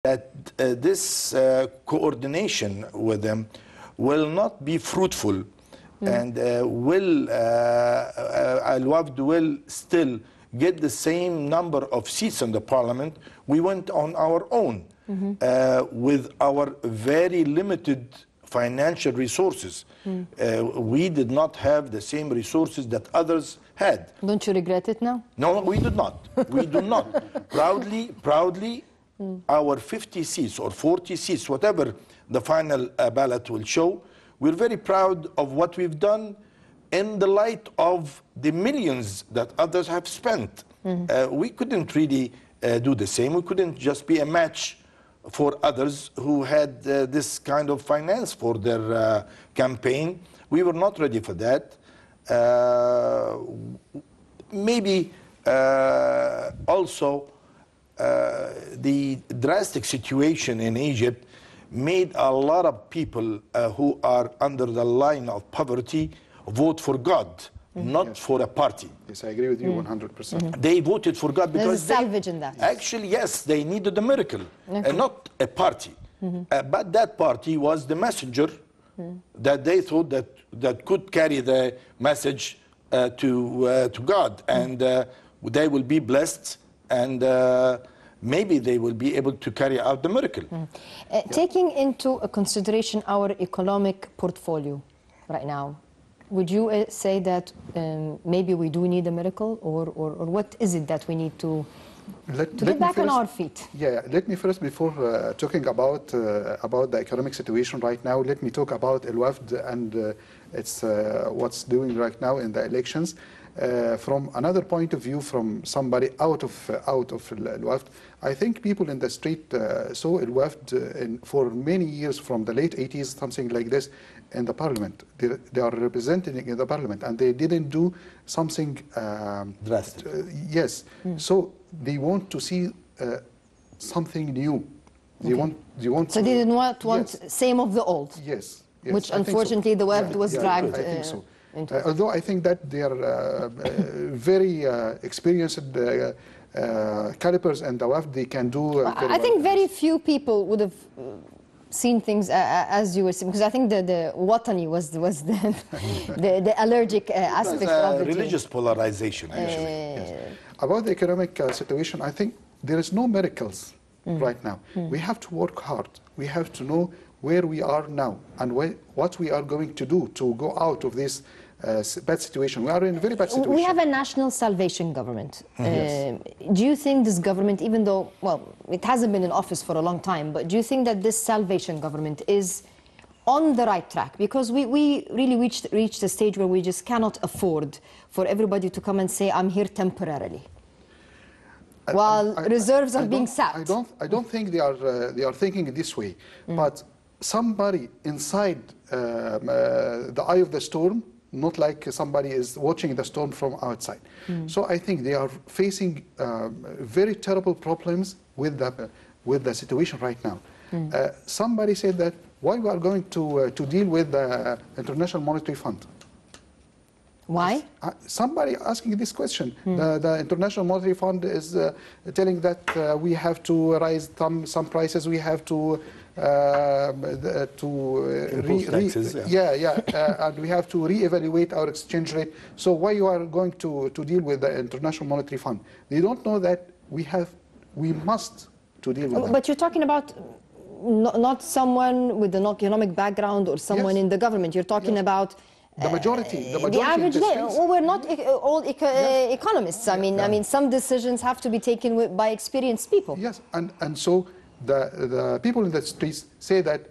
that this coordination with them will not be fruitful, and Al-Wafd will still get the same number of seats in the parliament. We went on our own with our very limited financial resources. We did not have the same resources that others had. Don't you regret it now? No, we did not. We do not. Proudly, our 50 seats or 40 seats, whatever the final ballot will show, we're very proud of what we've done in the light of the millions that others have spent. We couldn't really do the same. We couldn't just be a match for others who had this kind of finance for their campaign. We were not ready for that. Maybe also the drastic situation in Egypt made a lot of people who are under the line of poverty vote for God, not for a party. Yes, I agree with you 100%. They voted for God because there's a salvage in that. Actually, yes, they needed a miracle, and not a party. But that party was the messenger that they thought that could carry the message to God, and they will be blessed, and maybe they will be able to carry out the miracle. Taking into consideration our economic portfolio right now, would you say that maybe we do need a miracle, or what is it that we need to get back on our feet? Yeah, let me first, before talking about the economic situation right now, let me talk about Al-Wafd and it's what's doing right now in the elections. From another point of view, from somebody out of Al-Wafd, I think people in the street saw Al-Wafd for many years, from the late 80s, something like this, in the parliament. They are representing in the parliament, and they didn't do something drastic. Yes, so they want to see something new. They want. So they did not want same of the old. Yes. Which unfortunately the Wafd was dragged. I think so. Although I think that they are very experienced calipers, and the Wafd, they can do. I think very few people would have seen things as you were saying, because I think the Watani was the allergic aspect of it. Religious polarization, actually. Yes. About the economic situation, I think there is no miracles right now. We have to work hard. We have to know where we are now and what we are going to do to go out of this bad situation. We are in a very bad situation. We have a national salvation government. Do you think this government, even though, well, it hasn't been in office for a long time, but do you think that this salvation government is on the right track? Because we really reached a stage where we just cannot afford for everybody to come and say, I'm here temporarily, while reserves are being sapped. I don't think they are thinking this way, but somebody inside the eye of the storm, not like somebody is watching the storm from outside. So I think they are facing very terrible problems with the situation right now. Somebody said that why we are going to deal with the International Monetary Fund. Why? Somebody asking this question. The International Monetary Fund is telling that we have to raise some prices, we have to taxes, and we have to reevaluate our exchange rate. So why you are going to deal with the International Monetary Fund? They don't know that we must to deal with that. But you're talking about not someone with an economic background or someone in the government. You're talking about the majority the average day. Well, we're not all economists. I mean, some decisions have to be taken by experienced people. Yes, and so the people in the streets say that,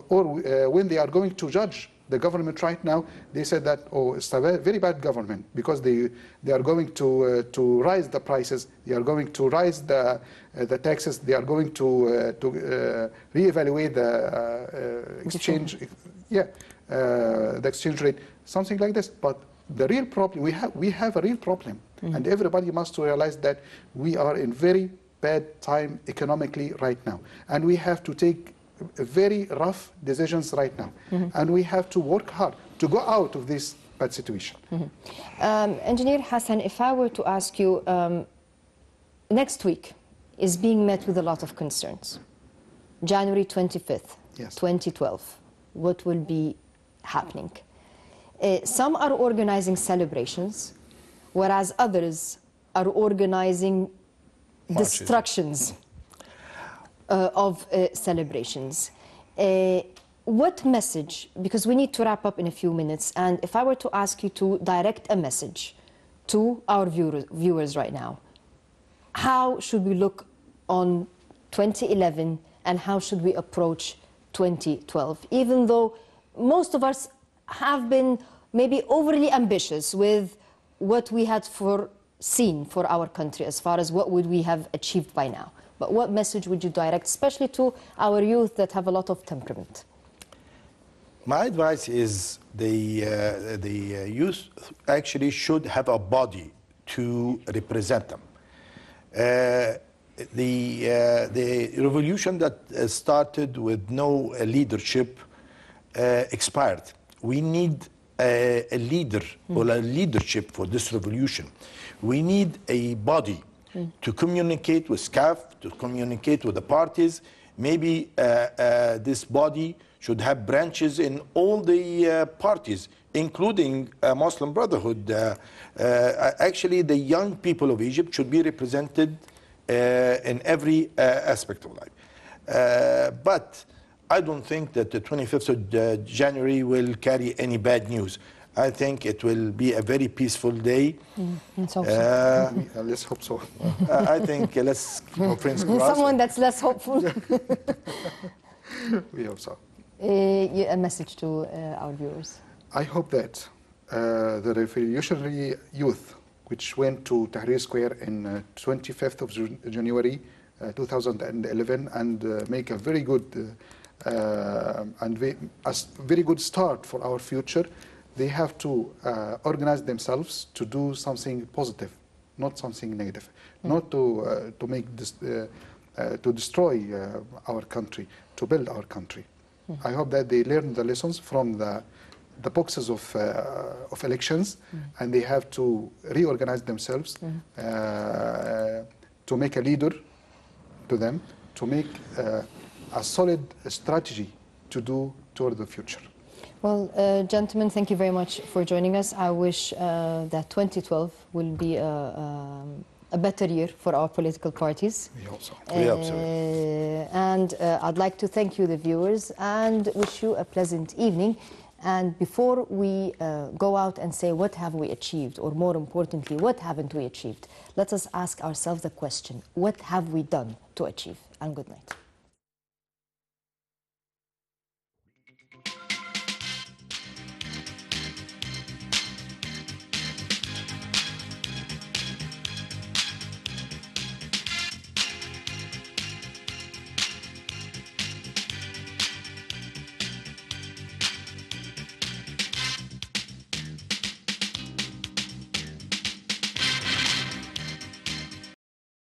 when they are going to judge the government right now, they said that, oh, it's a very bad government, because they are going to rise the prices, they are going to rise the taxes, they are going to reevaluate the exchange, the exchange rate, something like this. But the real problem, we have a real problem, and everybody must realize that we are in very bad time economically right now, and we have to take very rough decisions right now, and we have to work hard to go out of this bad situation. Engineer Hassan, if I were to ask you, next week is being met with a lot of concerns. January 25th, Yes. 2012, what will be happening? Some are organizing celebrations, whereas others are organizing Marches. destructions of celebrations. What message, because we need to wrap up in a few minutes, and if I were to ask you to direct a message to our viewers right now, how should we look on 2011 and how should we approach 2012? Even though most of us have been maybe overly ambitious with what we had foreseen for our country as far as what would we have achieved by now. But what message would you direct, especially to our youth that have a lot of temperament? My advice is the youth actually should have a body to represent them. The revolution that started with no leadership expired. We need a leader or a leadership for this revolution. We need a body to communicate with SCAF, to communicate with the parties. Maybe this body should have branches in all the parties, including Muslim Brotherhood. Actually, the young people of Egypt should be represented in every aspect of life. But I don't think that the 25th of January will carry any bad news. I think it will be a very peaceful day. Let's hope so. Let's hope so. I think let's keep our friends crossed. Someone that's less hopeful. We hope so. A message to our viewers. I hope that the revolutionary youth, which went to Tahrir Square in 25th of January 2011 and make a very good very good start for our future, they have to organize themselves to do something positive, not something negative, not to make this, to destroy our country, to build our country. I hope that they learn the lessons from the boxes of elections, and they have to reorganize themselves to make a leader to them, to make a solid strategy to do toward the future. Well, gentlemen, thank you very much for joining us. I wish that 2012 will be a better year for our political parties. We hope so. We hope so. And I'd like to thank you, the viewers, and wish you a pleasant evening. And before we go out and say what have we achieved, or more importantly, what haven't we achieved, let us ask ourselves the question, what have we done to achieve? And good night.